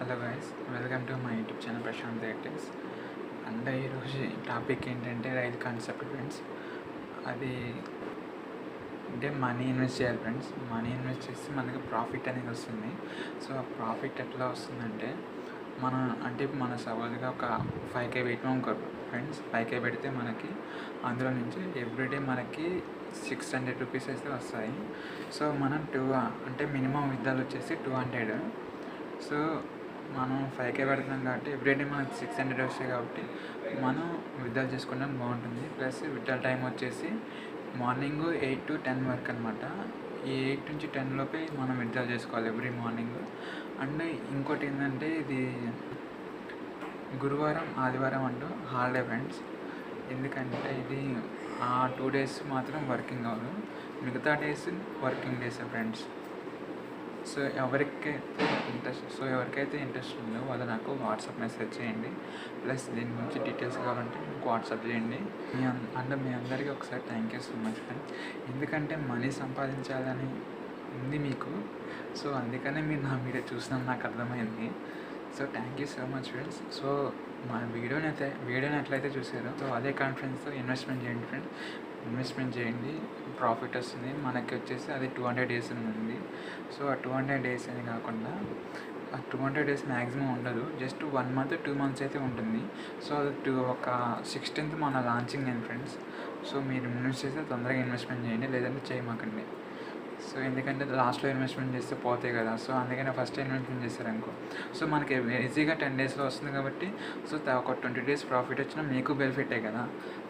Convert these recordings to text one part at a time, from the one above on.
Hello guys, welcome to my YouTube channel Prashant Airtex. And ఈరోజు topic ఏంటంటే రైతు concept friends. అది అంటే మనీ ఇన్వెస్ట్ చేయాలి ఫ్రెండ్స్. మనీ ఇన్వెస్ట్ చేస్తే మనకి ప్రాఫిట్ అనేది వస్తుంది. సో ఆ ప్రాఫిట్ ఎట్లా వస్తుందంటే మన సపోజ్గా ఒక 5K పెట్టినాం అనుకో ఫ్రెండ్స్. 5K పెడితే మనకి అందులో నుంచి ఎవ్రీడే మనకి 600 రూపీస్ అయితే వస్తాయి. సో మనం మినిమం విత్డ్రాల్ వచ్చేసి 200. సో మనం 5K పెడుతున్నాం కాబట్టి ఎవ్రీడే మనకి 600 వస్తాయి కాబట్టి మనం విత్డ్రాల్ చేసుకోవడం బాగుంటుంది. ప్లస్ విత్డ్రాల్ టైం వచ్చేసి మార్నింగ్ 8 to 10 వరకు అనమాట. ఈ 8 నుంచి 10 లోపే మనం విత్డ్రాల్ చేసుకోవాలి ఎవ్రీ మార్నింగ్. అండ్ ఇంకోటి ఏంటంటే ఇది గురువారం ఆదివారం అంటూ హాలిడే ఫ్రెండ్స్. ఎందుకంటే ఇది ఆ 2 days మాత్రం వర్కింగ్ అవ్వదు, మిగతా days working days friends. So ఎవరికైతే ఇంట్రెస్ట్ ఉందో వాళ్ళు నాకు వాట్సాప్ మెసేజ్ చేయండి. ప్లస్ దీని గురించి డీటెయిల్స్ కావాలంటే మీకు వాట్సాప్ చేయండి. మీ అందరికీ ఒకసారి thank you so much friends. ఎందుకంటే మనీ సంపాదించాలని ఉంది మీకు. సో అందుకనే మీరు నా వీడియో చూసినా నాకు అర్థమైంది. So thank you so much friends. So మా వీడియోని ఎట్లయితే చూసారో సో అదే కాన్ఫిడెన్స్తో ఇన్వెస్ట్మెంట్ చేయండి ఫ్రెండ్స్. ఇన్వెస్ట్మెంట్ చేయండి, ప్రాఫిట్ వస్తుంది. మనకి వచ్చేసి అది 200 days ఉంది. సో ఆ 200 days అని కాకుండా ఆ 200 days మ్యాక్సిమం ఉండదు, జస్ట్ 1 month 2 months అయితే ఉంటుంది. సో అది ఒక 16th మన లాంచింగ్ అండి ఫ్రెండ్స్. సో మీరు ఇన్వెస్ట్ చేస్తే తొందరగా ఇన్వెస్ట్మెంట్ చేయండి, లేదంటే చేయమాకండి. సో ఎందుకంటే లాస్ట్లో ఇన్వెస్ట్మెంట్ చేస్తే పోతాయి కదా. సో అందుకని ఫస్ట్ ఇన్వెస్ట్మెంట్ చేశారనుకో సో మనకి ఈజీగా 10 daysలో వస్తుంది కాబట్టి సో ఒక 20 days ప్రాఫిట్ వచ్చినా మీకు బెనిఫిటే కదా.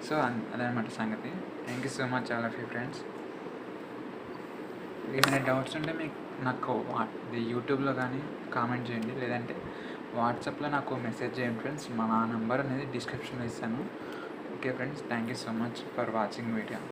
సో అదనమాట సంగతి. Thank you so much all of you friends. ఏమైనా డౌట్స్ ఉంటే మీకు నాకు యూట్యూబ్లో కానీ కామెంట్ చేయండి, లేదంటే వాట్సాప్లో నాకు మెసేజ్ చేయండి ఫ్రెండ్స్. మా నెంబర్ అనేది డిస్క్రిప్షన్లో ఇస్తాను. Okay friends, thank you so much for watching video.